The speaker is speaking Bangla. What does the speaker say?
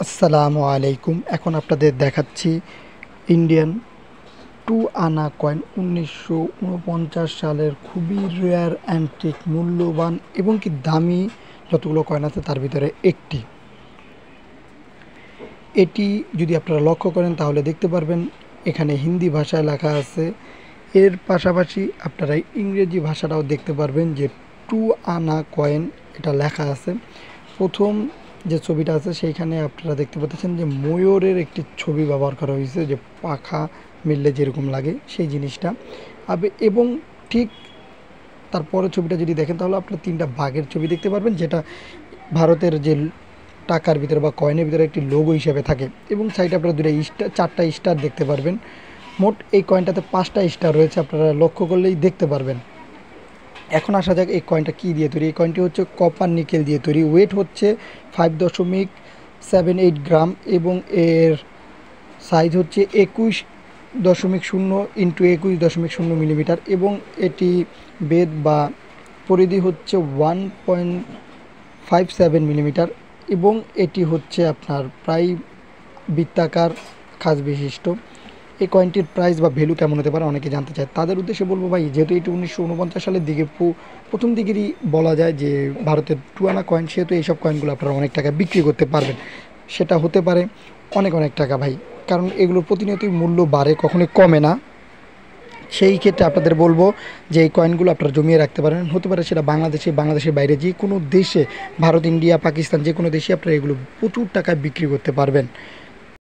আসসালামু আলাইকুম। এখন আপনাদের দেখাচ্ছি ইন্ডিয়ান 2 আনা কয়েন 1949 সালের খুবই রেয়ার অ্যান্টিক মূল্যবান এবং কি দামি যতগুলো কয়েন আছে তার ভিতরে একটি। এটি যদি আপনারা লক্ষ্য করেন তাহলে দেখতে পারবেন এখানে হিন্দি ভাষায় লেখা আছে। এর পাশাপাশি আপনারা ইংরেজি ভাষাটাও দেখতে পারবেন যে 2 আনা কয়েন এটা লেখা আছে। প্রথম যে ছবিটা আছে সেইখানে আপনারা দেখতে পাচ্ছেন যে ময়ূরের একটি ছবি ব্যবহার করা হয়েছে, যে পাখা মিললে যেরকম লাগে সেই জিনিসটা। এবং ঠিক তারপরের ছবিটা যদি দেখেন তাহলে আপনারা তিনটা বাঘের ছবি দেখতে পারবেন, যেটা ভারতের যে টাকার ভিতরে বা কয়েনের ভিতরে একটি লোগো হিসাবে থাকে। এবং সাইডে আপনারা দুটো স্টার, চারটা স্টার দেখতে পারবেন। মোট এই কয়েনটাতে 5টা স্টার রয়েছে, আপনারা লক্ষ্য করলেই দেখতে পারবেন। এখন আসা যাক এই কয়েনটা কী দিয়ে তৈরি। এই কয়েনটি হচ্ছে কপার নিকেল দিয়ে তৈরি। ওয়েট হচ্ছে 5.78 গ্রাম এবং এর সাইজ হচ্ছে 21.0 x 21.0 মিলিমিটার এবং এটি বেধ বা পরিধি হচ্ছে 1.57 মিলিমিটার এবং এটি হচ্ছে আপনার প্রায় বৃত্তাকার খাঁজ বিশিষ্ট। এই কয়েনটির প্রাইস বা ভ্যালু কেমন হতে পারে অনেকে জানতে চায়। তাদের উদ্দেশ্যে বলবো ভাই, যেহেতু এটি 1949 সালের দিকে প্রথম দিকেরই বলা যায় যে ভারতের টুয়ানা কয়েন, সেহেতু এইসব কয়েনগুলো আপনারা অনেক টাকা বিক্রি করতে পারবেন। সেটা হতে পারে অনেক অনেক টাকা ভাই, কারণ এগুলোর প্রতিনিয়তই মূল্য বাড়ে, কখনোই কমে না। সেই ক্ষেত্রে আপনাদের বলবো যে এই কয়েনগুলো আপনারা জমিয়ে রাখতে পারেন। হতে পারে সেটা বাংলাদেশের বাইরে যে কোনো দেশে, ভারত, ইন্ডিয়া, পাকিস্তান যে কোনো দেশে আপনারা এগুলো প্রচুর টাকায় বিক্রি করতে পারবেন।